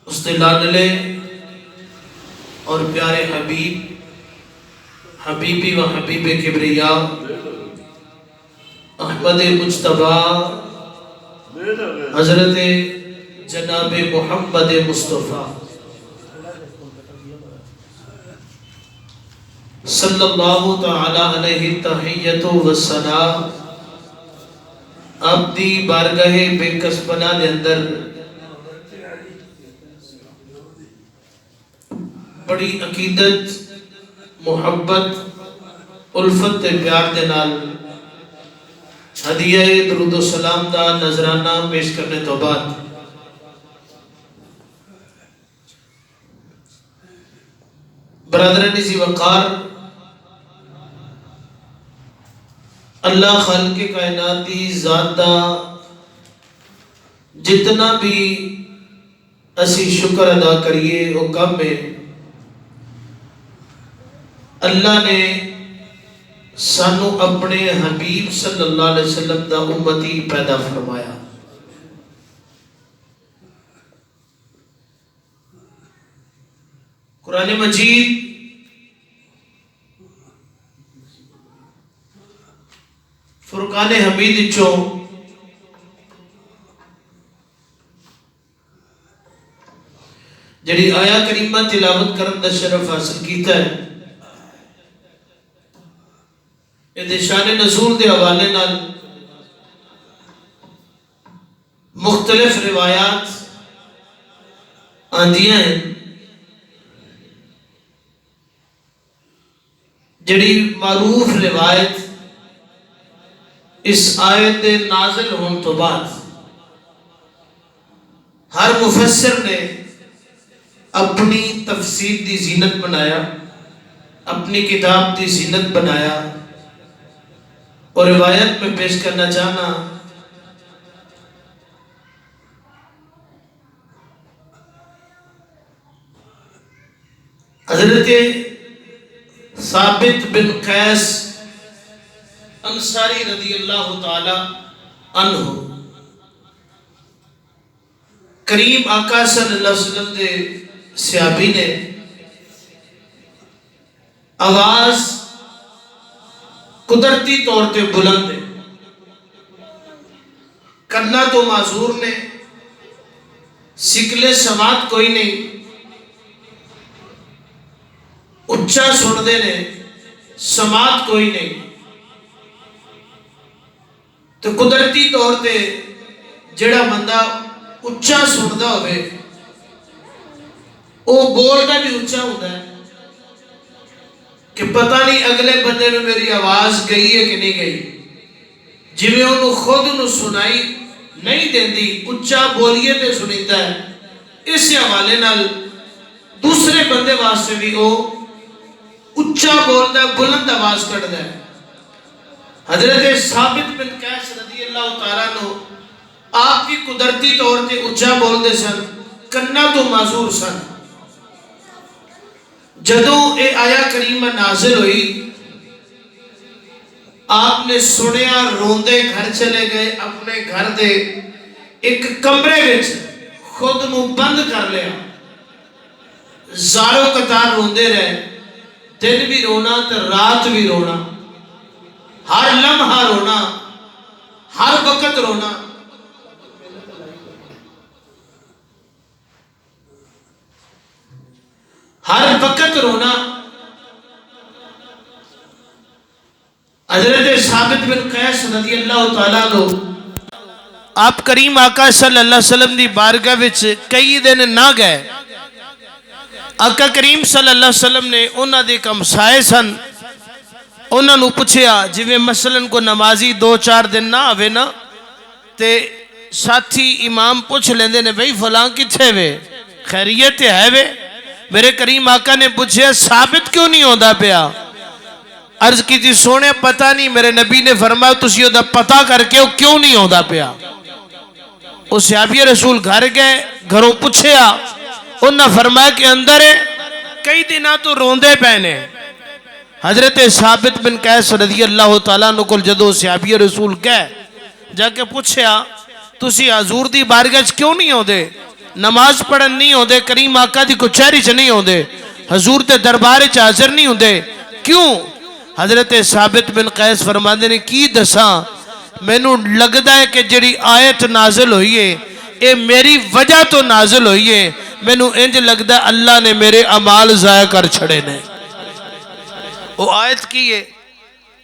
اس لاڈلے اور پیارے حبیب حبیبی و حبیب کبریا احمد مجتبیٰ حضرت جناب محمد مصطفیٰ صلی اللہ تعالی علیہ تحیت و ثنا آپ دی بارگاہ بے کسبنا دے اندر بڑی عقیدت محبت الفت پیار دے نال ہدیہ درود و سلام دا نذرانہ پیش کرنے تو بعد برادران ذی وقار اللہ خالق کائناتی ذات دا جتنا بھی اسی شکر ادا کریے وہ کم ہے. اللہ نے سانو اپنے حبیب صلی اللہ علیہ وسلم دا امتی پیدا فرمایا. قرآن مجید فرقان حمید چوں جڑی آیا کریمہ تلاوت کرن دا شرف حاصل کیتا ہے یہ شان نزول دے حوالے نال مختلف روایات آندیاں ہیں جڑی معروف روایت اس آیت دے نازل ہون تو بعد ہر مفسر نے اپنی تفسیر دی زینت بنایا اپنی کتاب دی زینت بنایا اور روایت میں پیش کرنا چاہنا حضرت ثابت بن قیس انصاری رضی اللہ تعالی عنہ کریم آقا صلی اللہ علیہ وسلم دے صحابی نے آواز قدرتی طور تے بلند ہے کرنا تو معذور نے سکلے سماعت کوئی نہیں اچھا سن دے نے سماعت کوئی نہیں تو قدرتی طور تے جڑا بندہ اچھا سندا ہوئے وہ بولنا بھی اچھا ہوتا ہے کہ پتہ نہیں اگلے بندے میں میری آواز گئی ہے کہ نہیں گئی جی میں انہوں خود انہوں سنائی نہیں دیندی اچھا بولیے تے سنیتا ہے اس حوالے نال دوسرے بندے واسطے بھی وہ اچھا بولتا ہے بلند آواز کرتا ہے. حضرت ثابت بن قیس رضی اللہ تعالیٰ عنہ آپ کی قدرتی طور تے اچھا بول دے سن کنا تو معذور سن. جدوں اے آیا کریمہ نازل ہوئی آپ نے سنیا روندے گھر چلے گئے اپنے گھر دے ایک کمرے وچ خود نو بند کر لیا زاروں قطار روندے رہے دن بھی رونا تو رات بھی رونا ہر لمحہ رونا ہر وقت رونا. ہر وقت رونا. حضرت ثابت بن قیس رضی اللہ تعالیٰ عنہ آپ کریم آقا صلی اللہ علیہ وسلم دی بارگاہ وچ کئی دن نہ گئے. آقا کریم صلی اللہ علیہ وسلم نے انہاں دے ہمسائے سن انہاں نو پوچھیا جویں مثلاً کو نمازی 2-4 دن نہ آوے نا تے ساتھی امام پوچھ لیندے نے بھئی فلاں کتھے وے خیریت ہے وے. میرے کریم آقا نے پوچھیا ثابت کیوں نہیں ہوندہ پیا. عرض کی تھی سونے پتہ نہیں میرے نبی نے فرمایا تسی ہوندہ پتہ کر کے کیوں نہیں ہوندہ پیا. اس صحابی رسول گھر گئے گھروں حضرت ثابت بن قیس رضی اللہ تعالیٰ عنہ کو جدو صحابی رسول کہے جا کے پوچھیا تسی حضور دی بارگاہ وچ کیوں نہیں ہوندے، نماز پڑھن نہیں ہوندے، کریم آقا دی کچہری چ نہیں ہوندے، حضور دے دربار وچ حاضر نہیں ہوندے، کیوں؟ حضرت ثابت بن قیس فرماندے نے کی دساں، مینوں لگدا ہے کہ جڑی آیت نازل ہوئی ہے اے میری وجہ تو نازل ہوئی ہے، مینوں انج لگدا اللہ نے میرے اعمال ضائع کر چھڑے نے۔ وہ آیت کی ہے،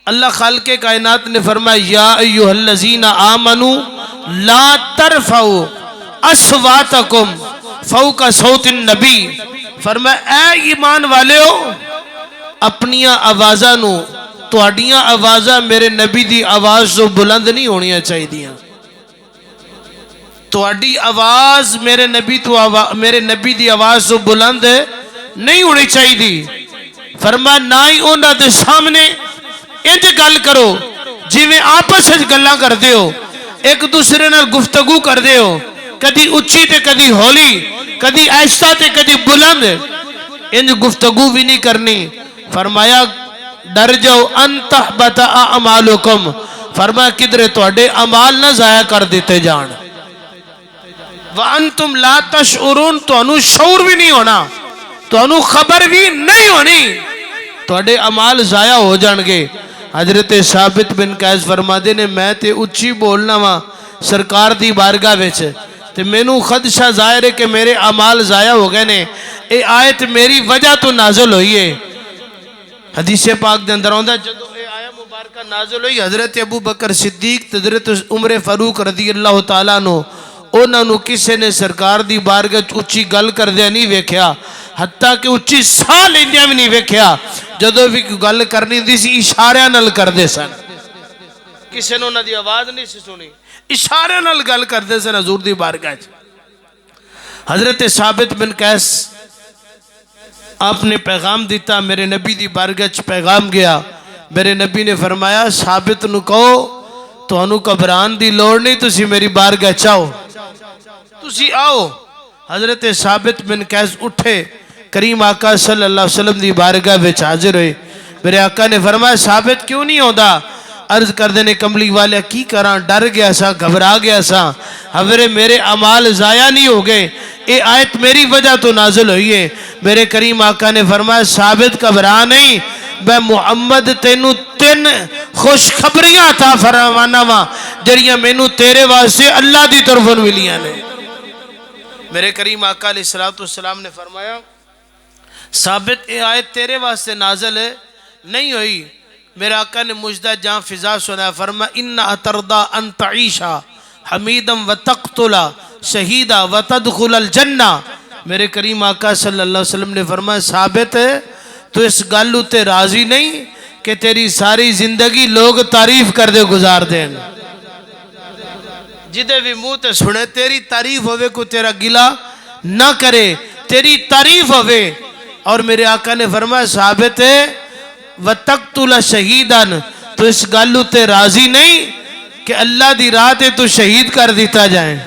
اللہ خالق کائنات نے فرمایا یا ایھا الذین آمنوا لا ترفعوا اصواتکم فوق صوت النبی، فرمایا اے ایمان والےو اپنیاں آوازاں نو تہاڈیاں آوازاں میرے نبی دی آواز تو بلند نہیں ہونیاں چاہیدیاں، تہاڈی آواز میرے نبی دی آواز تو بلند نہیں ہونی چاہیدی۔ فرمایا نہ ہی انہاں دے سامنے انج گل کرو جویں آپس وچ گلاں کردے ہو، ایک دوسرے نال گفتگو کردے ہو، کدی اچھی تے کدی ہولی، کدی آہستہ تے کدی بلند، انج گفتگو بھی نہیں کرنی۔ فرمایا ڈر جاؤ ان تحبط اعمالکم، فرمایا کدھر تہاڈے اعمال نہ ضائع کر دیتے جان، وانتم لا تشعرون، تانوں شعور بھی نہیں ہونا، تانوں خبر بھی نہیں ہونی، تہاڈے اعمال ضائع ہو جان گے۔ حضرت ثابت بن قیس فرماندے نے میں تے اچھی بولنا وا سرکار دی بارگاہ وچ تے مینوں خدشہ ظاہر ہے کہ میرے اعمال ضائع ہو گئے نے، اے آیت میری وجہ تو نازل ہوئی ہے۔ حدیث پاک دے اندر آندا جدو اے آیت مبارکہ نازل ہوئی حضرت ابو بکر صدیق حضرت عمر فاروق رضی اللہ تعالیٰ عنہ انہاں نو کسے نے سرکار دی بارگاہ اچھی گل کردیا نہیں ویکھیا، حتیٰ کہ اچھی ساہ لیندیا بھی نہیں ویکھیا، جدو بھی گل کرنی دی سی اشارے نال کردے سن، کسے نے انہاں دی آواز نہیں سی سنی، اشارے نال گل کردے سن حضور دی بارگاہ۔ حضرت ثابت بن قیس آپ نے پیغام دیتا، میرے نبی دی بارگاہ پیغام گیا، میرے نبی نے فرمایا ثابت نو کہو تانوں گھبران دی لوڑ نہیں، تسی میری بارگاہ چاہو، تسی آؤ۔ حضرت ثابت بن قیس اٹھے، کریم آقا صلی اللہ علیہ وسلم دی بارگاہ وچ حاضر ہوئے، میرے آقا نے فرمایا ثابت کیوں نہیں ہوندا؟ عرض کر دینے کملی والا کی کراں، ڈر گیا سا، گھبرا گیا سا، حضرت میرے اعمال ضائع نہیں ہو گئے، اے آیت میری وجہ تو نازل ہوئی ہے۔ میرے کریم آقا نے فرمایا ثابت گھبرا نہیں، میں محمد تینوں 3 خوشخبریاں عطا فرمانا وا جڑیاں مینوں تیرے واسطے اللہ دی طرفوں ملیاں نے۔ میرے کریم آقا علیہ السلام نے فرمایا ثابت اے آیت تیرے واسطے نازل نہیں ہوئی، میرے آقا نے مجدہ جان فضا سنا، فرمایا اِنَّا تَرْضَى أَن تَعِيشَ حَمِيدًا وَتَقْتُلَ شَهِيدًا وَتَدْخُلَ الْجَنَّةَ۔ میرے کریم آقا صلی اللہ علیہ وسلم نے فرمایا ثابت تو اس گالو تے راضی نہیں کہ تیری ساری زندگی لوگ تعریف کر دے گزار دیں، جدے بھی منہ تے سنے تیری تعریف ہوئے کو تیرا گلہ نہ کرے، تیری تعریف ہوئے۔ اور میرے آقا نے فرمایا ثابت ہے وَتَقْتُلَ شَهِيدًا، تو اس گالو تے راضی نہیں کہ اللہ دی راہ تے تو شہید کر دیتا جائیں،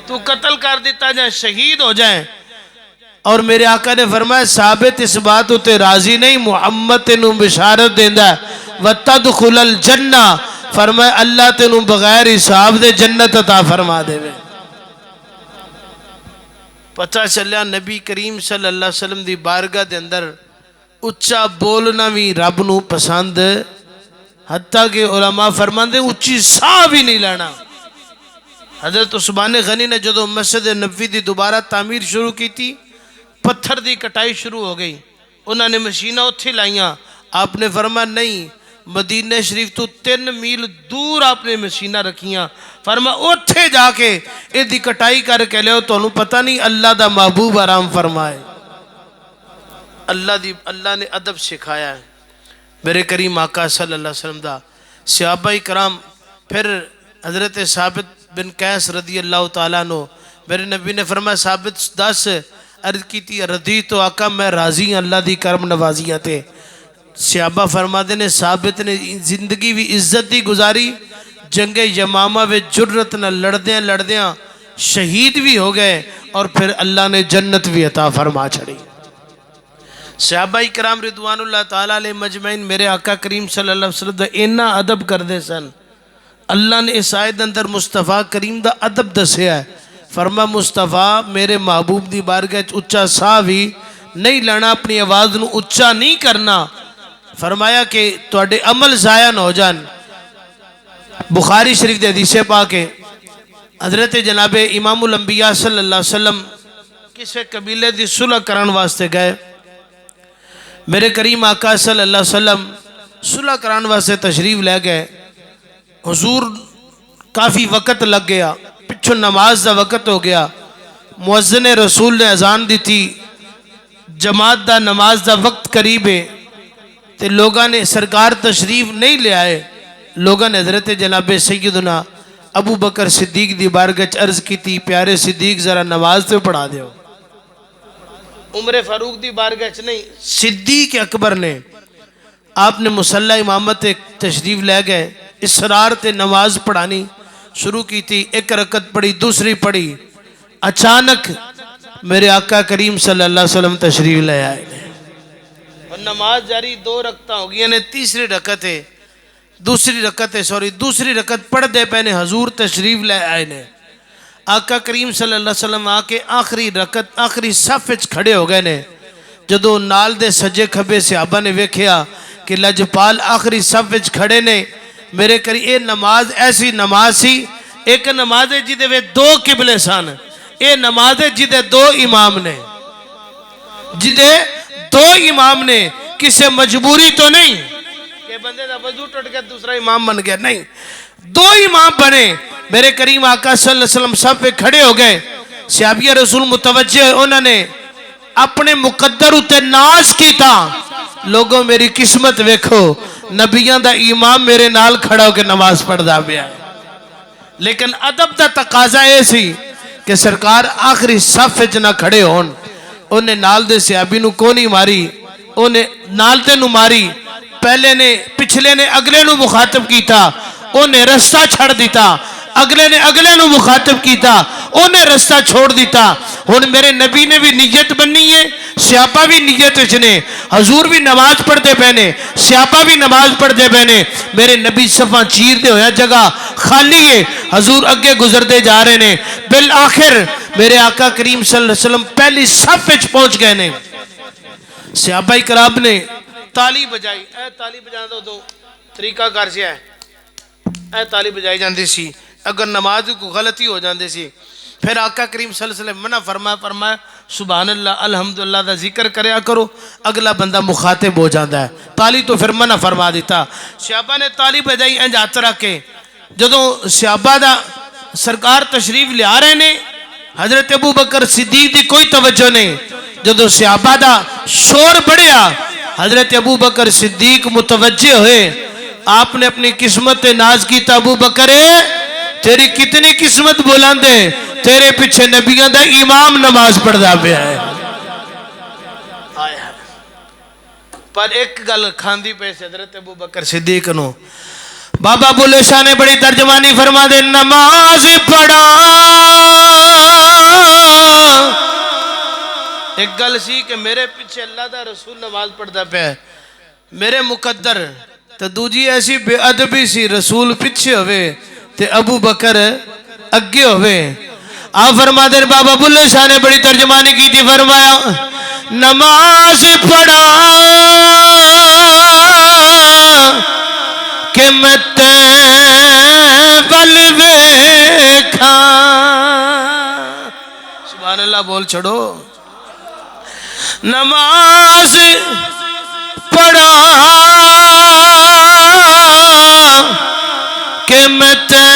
تو قتل کر دیتا جائیں، شہید ہو جائیں۔ اور میرے آقا نے فرمایا ثابت اس بات تے راضی نہیں، محمد تینوں بشارت دیندہ ہے وَتَدْخُلَ الْجَنَّةَ، فرمایا اللہ تینوں بغیر حساب دے جنت عطا فرما دے وے۔ پتہ چلیا نبی کریم صلی اللہ علیہ وسلم دی بارگاہ دے اندر اچھا بولنا بھی رب نو پسند، حتیٰ کہ علماء فرماندے اچھی ساہ بھی نہیں لینا۔ حضرت عثمان غنی نے جدو مسجد نبوی دی دوبارہ تعمیر شروع کی تھی، پتھر دی کٹائی شروع ہو گئی، انہوں نے مشینہ اتھی لائیاں، آپ نے فرمایا نہیں، مدینہ شریف تو 3 میل دور آپ نے مشینہ رکھیاں، فرمایا اتھے جا کے یہ دی کٹائی کر کے لے تو انہوں پتہ نہیں اللہ دا محبوب آرام فرمائے، اللہ نے ادب سکھایا ہے۔ میرے کریم آقا صلی اللہ علیہ وسلم دا صحابہ کرام، پھر حضرت ثابت بن قیس رضی اللہ تعالیٰ عنہ، میرے نبی نے فرمایا ثابت 10 عرض کی تھی رضی تو آقا میں راضی ہوں اللہ دی کرم نوازیاں تے۔ صحابہ فرماتے نے ثابت نے زندگی بھی عزت دی گزاری، جنگ یمامہ میں جرت نہ لڑدیاں شہید بھی ہو گئے، اور پھر اللہ نے جنت بھی عطا فرما چھڑی۔ صحابہ کرام رضوان اللہ تعالیٰ علیہ مجمعین میرے آقا کریم صلی اللہ علیہ وسلم دا اینا ادب کر دے سن. اللہ نے اس آیت اندر مصطفیٰ کریم دا ادب دسیا ہے. فرما مصطفیٰ میرے محبوب دی بارگاہ اچھا سا بھی نہیں لینا, اپنی آواز نو اچھا نہیں کرنا. فرمایا کہ تواڈے عمل ضائع نہ ہو جان. بخاری شریف دے حدیث پاک ہے, حضرت جناب امام الانبیاء صلی اللہ علیہ وسلم کسے قبیلے دی صلح کرن واسطے گئے. میرے کریم آقا صلی اللہ علیہ وسلم صلح کرن واسطے تشریف لے گئے. حضور کافی وقت لگ گیا, پچھو نماز دا وقت ہو گیا. مؤذن رسول نے اذان دی تھی, جماعت دا نماز دا وقت قریب ہے, تے لوگاں نے سرکار تشریف نہیں لے آئے. لوگاں نے حضرت جناب سیدنا ابو بکر صدیق دی بارگاہ عرض کی تھی, پیارے صدیق ذرا نماز تو پڑھا دیو. عمر فاروق دی بارگاہ نہیں, صدیق اکبر نے آپ نے مصلی امامت تشریف لے گئے. اصرار تے نماز پڑھانی شروع کی تھی. ایک رکعت پڑھی, دوسری پڑھی. اچانک میرے آقا کریم صلی اللہ علیہ وسلم تشریف لے آئے اور نماز جاری 2 رکعتیں ہو گئی نے. دوسری رکعت پڑھ دے پہنے حضور تشریف لے آئے نے. آقا کریم صلی اللہ علیہ وسلم آ کے آخری رکعت آخری صف وچ کھڑے ہو گئے نے. جدو نال دے سجے کھبے صحابہ نے ویکھیا کہ لجپال آخری صف وچ کھڑے نے, میرے کری اے نماز ایسی نماز سی, ایک نماز ہے جدے وے 2 قبلے سن. اے نماز ہے جدے 2 امام نے, جدے 2 امام نے. کسے مجبوری تو نہیں کہ بندے دا وضو ٹوٹ گیا دوسرا امام بن گیا, نہیں, 2 امام بنے. میرے کریم آقا صلی اللہ علیہ وسلم سب پہ کھڑے ہو گئے. صحابہ رسول متوجہ ہوئے, انہوں نے اپنے مقدر اتے ناز کی تھا, لوگوں میری قسمت ویکھو, نبیان دا امام میرے نال کھڑا ہو کے نماز پڑھ دا بیا. لیکن ادب دا تقاضا اے سی کہ سرکار آخری صف وچ نہ کھڑے ہون. انہیں نال دے صحابی نو کو نہیں ماری, انہیں نال دے نو ماری. پہلے نے پچھلے نے اگلے نو مخاطب کی تھا, انہیں رستہ چھڑ دیتا. اگلے نے اگلے نو مخاطب کی تھا, انہیں رستہ چھوڑ دیتا. ہن میرے نبی نے بھی نیت بننی ہے, صحابہ بھی نیت اچھنے, حضور بھی نماز پڑھتے پہنے, صحابہ بھی نماز پڑھتے پہنے. میرے نبی صفحہ چیر دے ہویا جگہ خالی ہے, حضور اگے گزرتے جا رہے نے. بالآخر میرے آقا کریم صلی اللہ علیہ وسلم پہلی صف وچ پہنچ گئے نے. صحابہ کرام نے تالی بجائی. اے تالی بجانا دو طریقہ کار سے ہے, اے تالی بجائی جاندی سی اگر نماز کو غلطی ہو جاندی سی. پھر آقا کریم صلی اللہ علیہ وسلم منع فرمایا سبحان اللہ الحمدللہ دا ذکر کریا کرو, اگلا بندہ مخاطب ہو جاندہ ہے. تالی تو پھر منع فرما دیتا. صحابہ نے تالی بجائی انج ہاتھ رکھ کے. جدوں صحابہ دا سرکار تشریف لے آ رہے نے, حضرت ابو بکر صدیق دی کوئی توجہ نہیں. جدوں صحابہ دا شور بڑھیا, حضرت ابو بکر صدیق متوجہ ہوئے. آپ نے اپنی قسمت ناز کی, ابو بکر تیری کتنی قسمت بلند ہے, تیرے پیچھے نبیوں دا امام نماز پڑھدا پیا ہے. پر ایک گل کھاندی پے حضرت ابو بکر صدیق نو. بابا بلے شاہ نے بڑی ترجمانی فرما دے, نماز پڑھا. ایک گل سی کہ میرے پیچھے اللہ دا رسول نماز پڑھدا پیا ہے, میرے مقدر. تو دوجی ایسی بے ادبی سی, رسول پیچھے ہوئے تے ابو بکر اگے ہوئے. آپ فرما دے بابا بلے شاہ نے بڑی ترجمانی کی تھی, فرمایا نماز پڑھا کہ میں تیبل ویکھا. سبحان اللہ بول چھڑو. نماز پڑھا کہ میں تیبل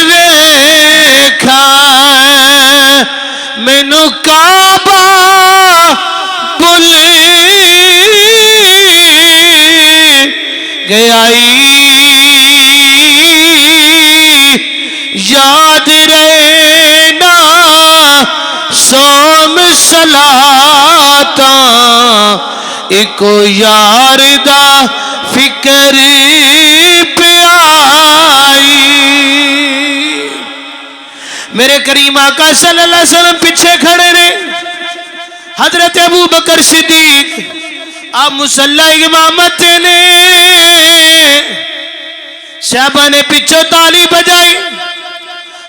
ویکھا, مینوں کعبہ بھل گیا, یاد رہنا سوم صلاتاں, ایکو یار دا فکر پیائی. میرے کریم آقا صلی اللہ علیہ وسلم پیچھے کھڑے نے, حضرت ابو بکر صدیق آپ مصلی امامت نے صحابہ نے پیچھے تالی بجائی.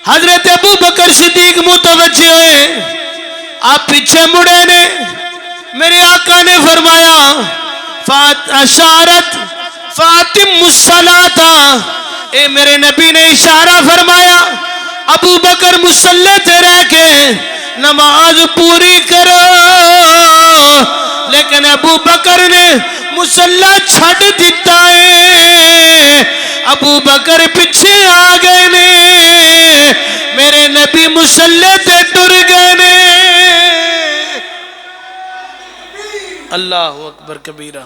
حضرت ابو بکر صدیق متوجہ ہوئے, آپ پیچھے مڑے نے. میرے آقا نے فرمایا اشارت فاتم الصلاۃ, اے میرے نبی نے اشارہ فرمایا ابو بکر مصلی تے رہ کے نماز پوری کرو. لیکن ابو بکر نے مصلی چھڑ دیتا ہے, ابو بکر پیچھے آ گئے نے, میرے نبی مصلی تے ٹر گئے نے. اللہ اکبر کبیرہ.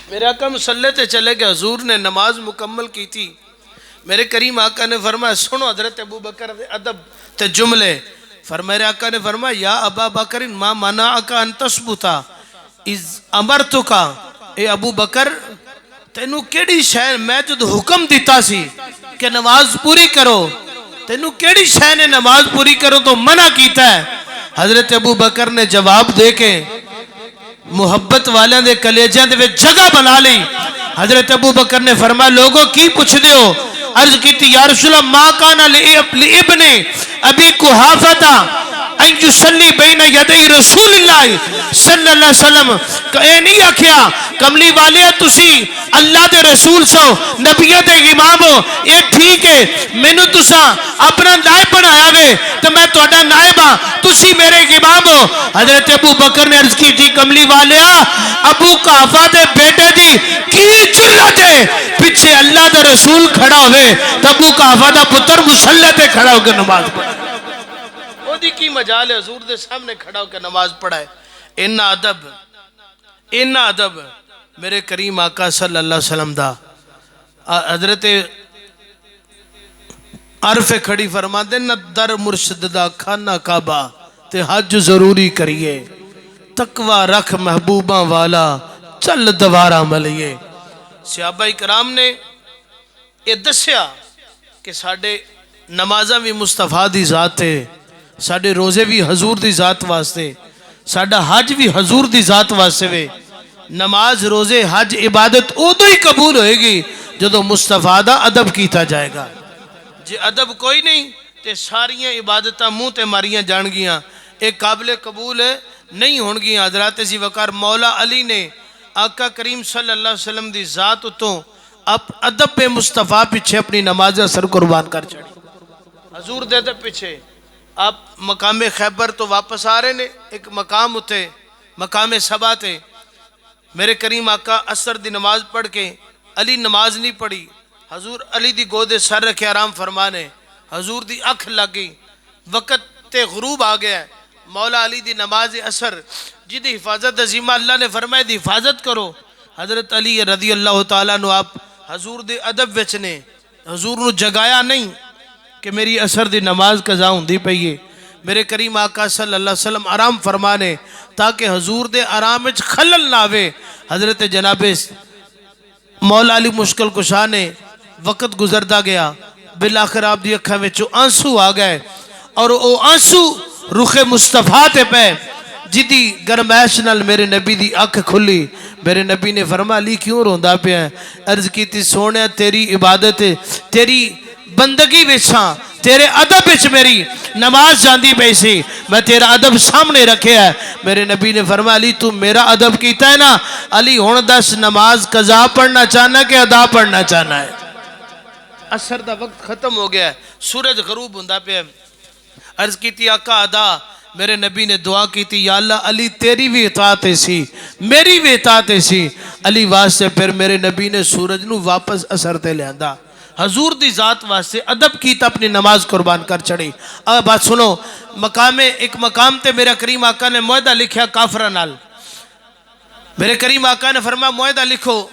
میرے آقا مصلی تے چلے گئے, حضور نے نماز مکمل کی تھی. میرے کریم آقا نے فرمایا سنو حضرت ابو بکر ادب تے جملے. میرے آقا نے فرمایا یا ابا بکر ما منعک ان تثبتا اذ امرتک, اے ابو بکر تینوں کیڑی شے, میں جد حکم دیتا سی کہ نماز پوری کرو, تینوں کیڑی شے نے نماز پوری کرو تو منع کیتا ہے. حضرت ابو بکر نے جواب دے کے محبت والیاں دے کلیجاں دے وچ جگہ بنا لی. حضرت ابو بکر نے فرمایا لوگوں کی پوچھ دیو. عرض کی تھی یا رسول اللہ ما کان لابن ابی قحافہ ان یصلی بین یدی رسول اللہ صلی اللہ علیہ وسلم. اے نہیں آکھیا کملی والے تسی اللہ دے رسول سو, نبیہ دے امام ہو, یہ ٹھیک ہے مینوں تساں اپنا نائب بنایا وے تو میں تہاڈا نائب ہاں, تسی میرے امام ہو. حضرت ابو بکر نے عرض کی تھی کملی والیا ابو قحافہ دے بیٹے دی کی جرت ہے پیچھے اللہ دا رسول کھڑا ہوئے تو ابو قحافہ دا پتر مصلی تے کھڑا ہو کے نماز پڑھے. وہ دی کی مجال ہے حضور دے سامنے کھڑا ہو کے نماز پڑھائے. اینا ادب میرے کریم آقا صلی اللہ علیہ وسلم دا. حضرت عرف کھڑی فرما دے نہ در مرشد دا کھانا کعبہ تے حج ضروری کریے, تقوی رکھ محبوباں والا چل دوارا ملیے. صحابہ اکرام نے یہ دسیا کہ ساڑھے نمازہ بھی مصطفیٰ دی ذات ہے, ساڑھے روزے بھی حضور دی ذات واسطے, ساڑھا حج بھی حضور دی ذات واسطے وے. نماز روزے حج عبادت او تو ہی قبول ہوئے گی جدو مصطفیٰ دا ادب کیتا جائے گا. جے ادب کوئی نہیں تے ساریاں عبادتاں منہ تے ماریاں جان گیاں, ایک قابل قبول نہیں ہون گیاں. حضرات ذی وقار مولا علی نے آقا کریم صلی اللہ علیہ وسلم دی ذات تو ادب پہ مصطفیٰ پیچھے اپنی نماز سر قربان کر چڑھی. حضور دے ادب پیچھے آپ مقام خیبر تو واپس آ رہے نے, ایک مقام ہوتے مقام صبا تے. میرے کریم آقا عصر دی نماز پڑھ کے علی نماز نہیں پڑھی, حضور علی دی گودے سر رکھے آرام فرمانے. حضور دی اکھ لگ گئی, وقت تے غروب آ گیا. مولا علی دی نماز عصر جی دی حفاظت عظیمہ اللہ نے فرمائے دی حفاظت کرو. حضرت علی رضی اللہ تعالیٰ نو آپ حضور دے ادب وچنے, حضور نو جگایا نہیں کہ میری عصر دی نماز قضا ہوندی پئیے. میرے کریم آقا صلی اللہ علیہ وسلم آرام فرمانے تاکہ حضور دے آرام وچ خلل نہ آوے. حضرت جناب مولا علی مشکل کشا نے وقت گزردا گیا, بالآخر آپ دی اکھاں وچوں آنسو آ گئے اور او آنسو رخ مصطفیٰ تے پہ جدی گرمائش نال میرے نبی دی اکھ کھلی. میرے نبی نے فرمایا علی کیوں روندا پیا ہے؟ عرض کی تھی سونے تیری عبادت تیری بندگی وچھاں تیرے ادب وچ میری نماز جاندی پئی سی, میں تیرا ادب سامنے رکھے ہے. میرے نبی نے فرمایا علی تو میرا ادب کیتا ہے نا, علی ہن دس نماز قضا پڑھنا چاہنا کہ ادا پڑھنا چاہنا ہے؟ عصر دا وقت ختم ہو گیا ہے, سورج غروب ہوندا پیا. عرض کی تھی آقا ادا. میرے نبی نے دعا کی تھی یا اللہ علی تیری بھی اطاعت سی میری بھی اطاعت سی. علی واسطے پھر میرے نبی نے سورج نو واپس عصر تے لے آندا. حضور دی ذات واسطے ادب کیتا, اپنی نماز قربان کر چڑھی. اب بات سنو, ایک مقام تے میرا کریم آقا نے معاہدہ لکھیا کافرہ نال. میرے کریم آقا نے فرمایا معاہدہ لکھو.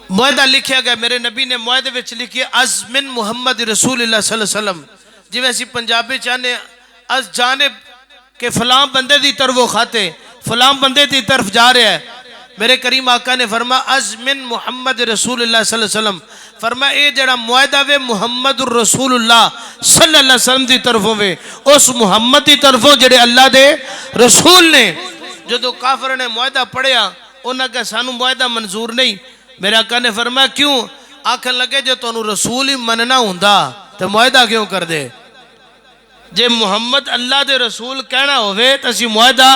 معاہدہ لکھیا گیا. میرے نبی نے معاہدے وچ لکھیا از من محمد رسول اللہ صلی اللہ علیہ وسلم. جی ویسی پنجابی چاہنے از جانب کہ فلاں بندے دی طرف وہ کھاتے فلاں بندے دی طرف جا رہے ہیں. میرے کریم آقا نے فرمایا از من محمد رسول اللہ صلی اللہ علیہ وسلم، فرمایا اے جڑا معاہدہ وے محمد الرسول اللہ صلی اللہ علیہ وسلم دی طرفوں وے، اس محمد دی طرفوں جڑے اللہ دے رسول نے۔ جدو کافر نے معاہدہ پڑھیا انہاں کہ سانو معاہدہ منظور نہیں، میرے آقا نے فرمایا کیوں؟ آکھن لگے جو تانوں رسول ہی مننا ہوندا تو معاہدہ کیوں کر دے؟ جے محمد اللہ دے رسول کہنا ہوئے تو اسی معاہدہ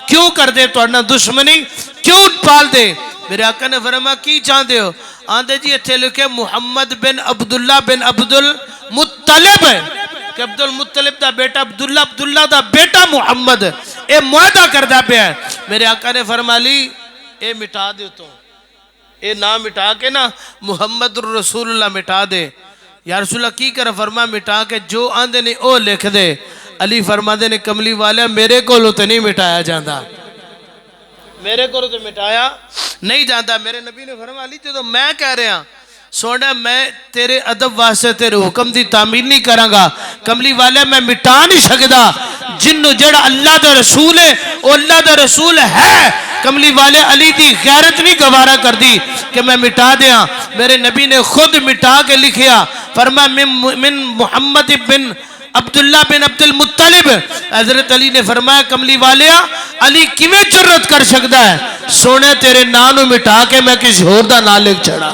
کیوں کر دے؟ تو اڑنا دشمنی کیوں پال دے؟ میرے آقا نے فرمایا کی چاہتے ہو؟ آندے جی اتھے لکھے محمد بن عبداللہ بن عبد المطلب ہے کہ عبد المطلب دا بیٹا عبداللہ، عبداللہ دا بیٹا محمد، اے معاہدہ کردہ پہ ہے۔ میرے آقا نے فرما لی اے مٹا دے تو، اے نام مٹا کے نا محمد الرسول اللہ مٹا دے۔ یا رسول اللہ کی کر؟ فرما مٹا کے جو آندے نے او لکھ دے۔ علی فرما دے نے کملی والا میرے کو لو تو نہیں مٹایا جاندہ، میرے کو تو مٹایا نہیں جاندہ۔ میرے نبی نے فرما علی تو میں کہہ رہے ہیں سونا میں تیرے ادب واسطے تیرے حکم دی تعمیل نہیں کروں گا، کملی والے میں مٹا نہیں سکدا جنو جڑا اللہ دا رسول ہے وہ اللہ دا رسول ہے۔ کملی والے علی دی غیرت نہیں گوارا کر دی کہ میں مٹا دیا، میرے نبی نے خود مٹا کے لکھیا، فرما من محمد بن عبداللہ بن عبد المطلب۔ حضرت علی نے فرمایا کملی والیا علی کیویں جرت کر سکتا ہے سونے تیرے نانو مٹا کے میں کسی اور دا نام لکھ چھڑا؟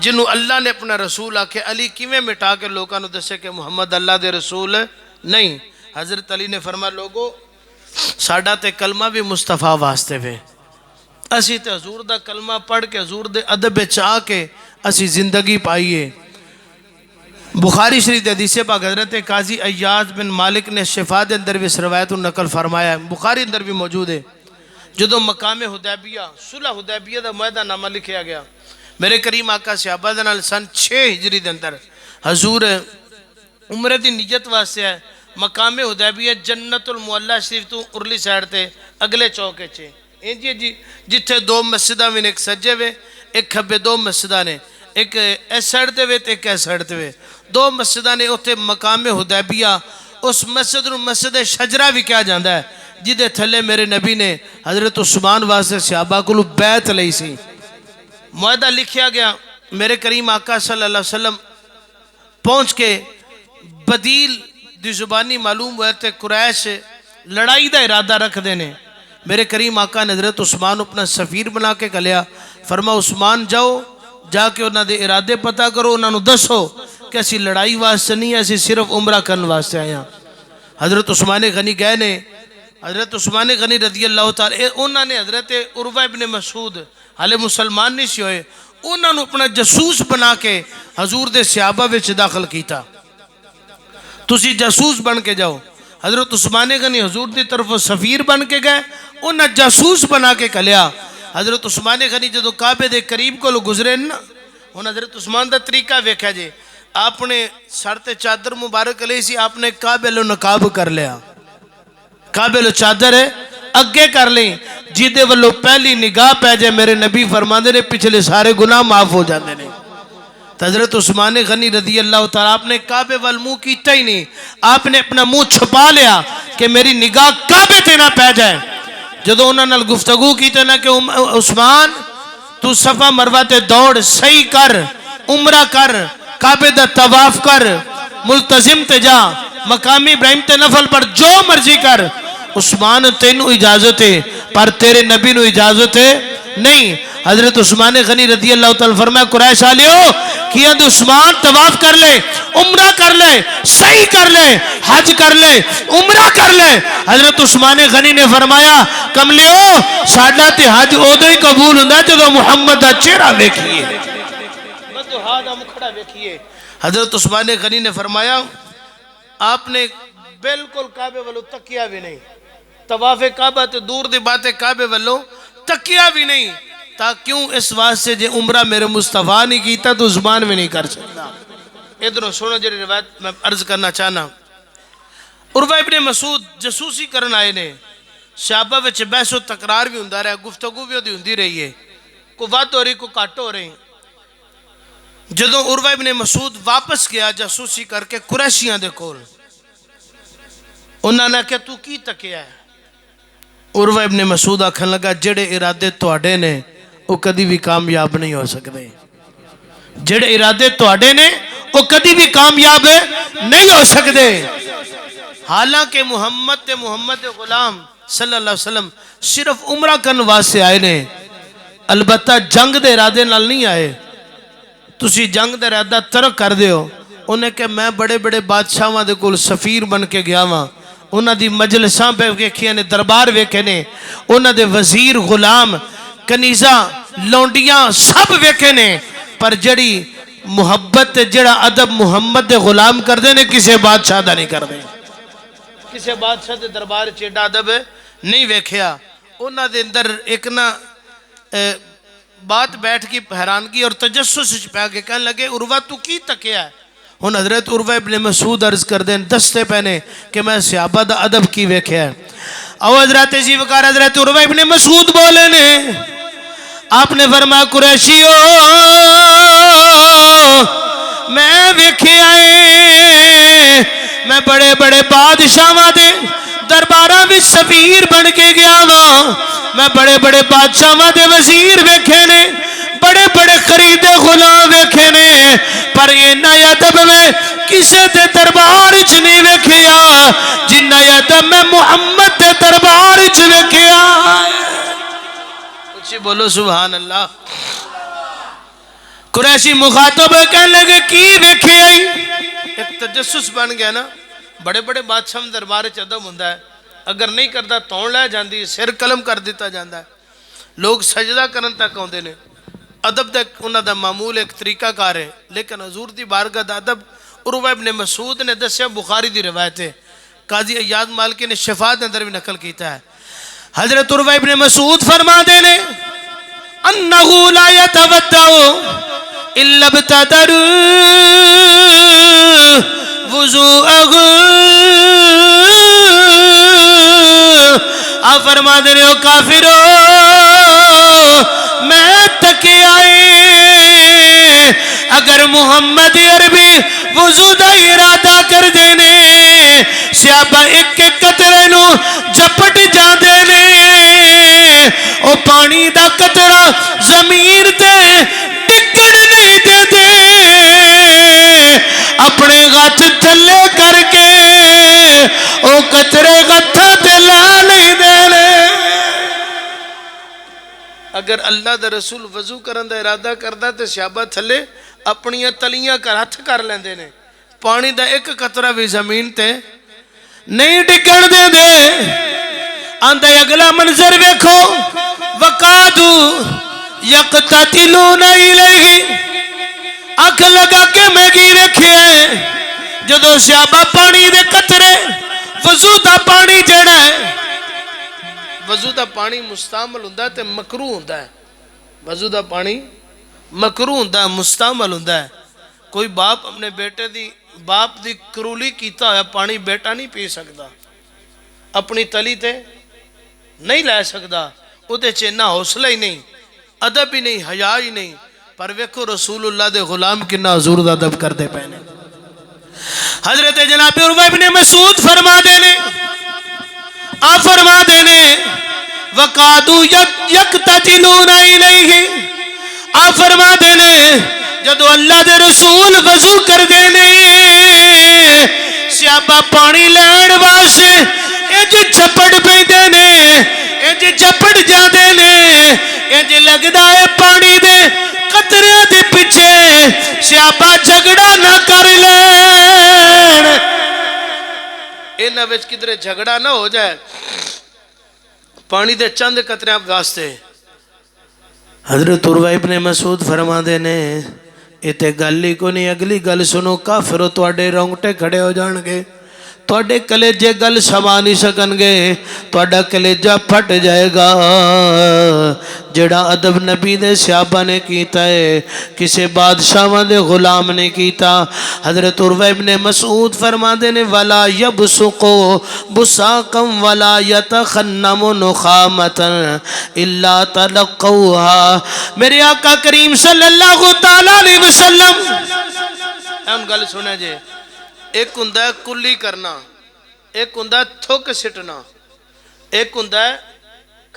جنہوں اللہ نے اپنا رسول آکے علی کیویں مٹا کے لوگوں نے دسے کہ محمد اللہ دے رسول نہیں؟ حضرت علی نے فرمایا لوگو ساڑھا تے کلمہ بھی مصطفیٰ واسطے وے، اسی تے حضور دا کلمہ پڑھ کے حضور دے ادب چاہ کے اسی زندگی پائیے۔ بخاری شریف حدیث پاک حضرت قاضی ایاز بن مالک نے شفا دے اندر بھی اس روایت نقل فرمایا ہے، بخاری اندر بھی موجود ہے۔ جدو مقام حدیبیہ صلح حدیبیہ دا معاہدہ نامہ لکھیا گیا، میرے کریم آقا صحابہ دے نال سن 6 ہجری دے اندر حضور عمرہ دی نیت واسطے ہے مقام حدیبیہ جنت المعلی شریف تو ارلی سائڈ تے اگلے چوکے چھے جی جتھے 2 مسجدہ میں ایک سجے ہوئے ایک کھبے 2 مسجدہ نے، ایک ایس سائڈ تے ہوئے ایک ایس سائڈ تے ہوئے 2 مسجدہ نے اتھے مقام حدیبیہ اس مسجد شجرہ بھی کیا جاندہ ہے جدے تھلے میرے نبی نے حضرت عثمان واسطے صحابہ کو بیعت لئی سی۔ معاہدہ لکھیا گیا، میرے کریم آقا صلی اللہ علیہ وسلم پہنچ کے بدیل دی زبانی معلوم ہوئے تھے قریش لڑائی دا ارادہ رکھ دینے۔ میرے کریم آقا نے حضرت عثمان اپنا سفیر بنا کے کلیا، فرما عثمان جاؤ جا کے انہاں دے ارادے پتہ کرو، انہاں نو دسو کہ اسی لڑائی واسطے نہیں ہے، اسی صرف عمرہ کرن واسطے آیا۔ حضرت عثمان غنی گئے نے، حضرت عثمان غنی رضی اللہ تعالی انہاں نے حضرت عروہ ابن مسعود حالے مسلمان نہیں سی ہوئے، انہاں نے اپنا جاسوس بنا کے حضور دے صحابہ وچ داخل کیتا، تسی جاسوس بن کے جاؤ۔ حضرت عثمان غنی حضور دی طرف سفیر بن کے گئے، انہاں جاسوس بنا کے کلیا۔ حضرت عثمان غنی جدو کعبے دے قریب کو لو گزرے نا، انہاں حضرت عثمان دا طریقہ ویکھا جے، آپ نے سر تے چادر مبارک لئی سی، آپ نے کعبے لو نقاب کر لیا، کعبے لو چادر ہے اگے کر لیں، جیدے والو پہلی نگاہ پہ جائے میرے نبی فرماندے نے پچھلے سارے گناہ معاف ہو جاندے نے۔ حضرت عثمان غنی رضی اللہ تعالیٰ آپ نے کعبے والمو کیتا ہی نہیں، آپ نے اپنا منہ چھپا لیا کہ میری نگاہ کعبے تے نہ پہ جائے۔ جدو انہوں نے گفتگو کیتا نا کہ عثمان تو صفا مروہ تے دوڑ صحیح کر، عمرہ کر، کعبے دا طواف کر، ملتزم تے جا، مقامی ابراہیم تے نفل پر جو مرضی کر، عثمان تینو اجازت ہے پر تیرے نبی نو اجازت ہے نہیں۔ حضرت عثمان غنی رضی اللہ تعالیٰ فرمایا قریش آلیو کیا تو عثمان طواف کر لے، عمرہ کر لے، صحیح کر لے، حج کر لے، عمرہ کر لے۔ حضرت عثمان غنی نے فرمایا کملیو ساڈا تے حج ادو ہی قبول ہوندا جدوں محمد دا چہرہ ویکھیے، بدو ہاں مکھڑا ویکھیے۔ حضرت عثمان غنی نے فرمایا آپ نے بالکل کعبے والو تکیا بھی نہیں، طواف کعبہ تے دور دی باتیں کعبے والو تکیا بھی نہیں، تا کیوں اس واسطے جے عمرہ میرے مصطفیٰ نہیں کیتا تو عثمان بھی نہیں کر سکتا۔ ادھروں سنو جی روایت میں عرض کرنا چاہنا، عروہ ابن مسعود جاسوسی کرن آئے نے، صحابہ وچ بحث و تکرار بھی ہوندا رہا، گفتگو بھی ہوندی رہی ہے، کو ود ہو رہی کو کٹ ہو رہی۔ جدوں عروہ ابن مسعود واپس گیا جاسوسی کر کے قریشیاں دے کول، انہاں نے کہا تو کی تکیا ہے؟ عروہ ابن مسعود آکھن لگا جڑے ارادے تواڈے نے وہ کدی بھی کامیاب نہیں ہو سکتے، جڑے ارادے تواڈے نے وہ کدی بھی کامیاب نہیں ہو سکتے۔ حالانکہ محمد غلام صلی اللہ علیہ وسلم صرف عمرہ کرن واسطے آئے نے، البتہ جنگ دے ارادے نال نہیں آئے۔ تسی جنگ دے ارادہ ترک کر دیو۔ انہیں کہ میں بڑے بڑے بادشاہاں دے کول سفیر بن کے گیا ہاں، انہاں دی مجلساں پہ ویکھیاں نے، دربار ویکھے نے، انہاں دے وزیر، غلام، کنیزاں، لونڈیاں سب ویکھے نے، پر جڑی محبت جڑا ادب محمد دے غلام کر دے نے کسے بادشاہ دا نہیں کر دے، کسے بادشاہ دے دربار چیڑا ادب نہیں ویکھیا۔ انہاں دے اندر ایک نا بات بیٹھ کی حیرانگی اور تجسس پہ کے کہنے لگے عروہ تو کی تکیا ہے؟ ہن حضرت عروہ ابن مسعود عرض کر دیں دستے پہنے کہ میں صحابہ دا ادب کی ویکھیا ہے۔ او حضرت جی وقار حضرت عروہ ابن مسعود بولے نے، آپ نے فرمایا قریشیو میں ویکھے آئے، میں بڑے بڑے بادشاہاں دے درباراں وچ سفیر بن کے گیا ہاں، میں بڑے بڑے بادشاہاں دے وزیر ویکھے نے، بڑے بڑے خریدے غلام ویکھے نے، پر اینا ادب میں کسے دے دربار وچ نہیں ویکھیا جنہ ادب میں محمد دے دربار وچ ویکھیا۔ اچھی بولو سبحان اللہ۔ قریشی مخاطب کہنے لگے کی ویکھے آئی؟ ایک تجسس بن گیا نا، بڑے بڑے بادشاہ دربار وچ ادب ہوندا ہے، اگر نہیں کردا توڑ لے جاندی، سر قلم کر دیتا جاندا ہے، لوگ سجدہ کرن تک آندے نے، ادب دا انہاں دا معمول ایک طریقہ کار ہے، لیکن حضور دی بارگاہ دا ادب عروہ ابن مسعود نے دسیا، بخاری دی روایت ہے، قاضی ایاد مالکی نے شفاء دے اندر بھی نقل کیتا ہے۔ حضرت عروہ ابن مسعود فرما دے نے انہو لا یتودع الا ابتدر وضوءہ، آپ فرما دے رہے ہو کافرو میں تکے آئے، اگر محمد عربی وضو دا ارادہ کر دینے صحابہ ایک ایک قطرے نو جپٹ جا دینے، او پانی دا قطرہ زمین تے ٹکڑ نہیں دے دے، اپنے غت تھلے کر کے او قطرے غتھا تے لا نہیں دینے۔ اگر اللہ دا رسول وضو کرن دا ارادہ کردا تے صحابہ تھلے اپنی تلیاں کر ہتھ کر لیندے نے، پانی دا ایک قطرہ بھی زمین تے نہیں ڈگن دے دے۔ آندے اگلا منظر ویکھو، وقادو یقتتلون الیہ، اکھ لگا کے میں کی ویکھے ہیں جدو صحابہ پانی دے قطرے وضو دا پانی جڑا ہے، وضو دا پانی مستعمل ہوندہ ہے تے مکروہ ہوندہ ہے، وضو دا پانی مکروہ ہوندہ ہے، مستعمل ہوندہ ہے۔ کوئی باپ اپنے بیٹے دی باپ دی کرولی کیتا ہے پانی بیٹا نہیں پی سکتا، اپنی تلی تے نہیں لے سکتا، او تے چینہ حوصلہ ہی نہیں، ادب ہی نہیں، حیا ہی نہیں، پر ویکھو رسول اللہ دے غلام کنا حضور دا ادب کر دے پہنے۔ حضرت جناب عروہ ابن مسعود فرما دینے، آپ فرما دینے وقادو یقتتلون الیہ، آپ فرما دینے جدو اللہ دے رسول وضو کر دینے صحابہ پانی لین واسے انج جھپڑ پہ دینے، انج جھپڑ جا دینے، انج لگدا ہے پانی دے قطرے دے پیچھے صحابہ جھگڑا نہ کر لین، انہاں وچ کدھر جھگڑا نہ ہو جائے پانی دے چند قطرے آپ واسطے۔ حضرت عروہ ابن مسعود فرما دینے اتے گلی کو نہیں، اگلی گل سنو، کافرو تواڈے رونگٹے کھڑے ہو جان گے، تواڈے کلیجے گل سما نہیں سکن گے، تواڈا کلیجہ پھٹ جائے گا۔ جڑا ادب نبی دے صحابہ نے کیتا ہے کسے بادشاہاں دے غلام نے کیتا۔ حضرت عروہ ابن مسعود فرما دینے ولا یبسقو بساقا ولا یتخنم نخامتا الا تلقوها، میرے آقا کریم صلی اللہ تعالیٰ علیہ وسلم ہم گل سنے جے، ایک ہندہ ہے کلی کرنا، ایک ہندہ ہے تھوک سٹنا، ایک ہندہ ہے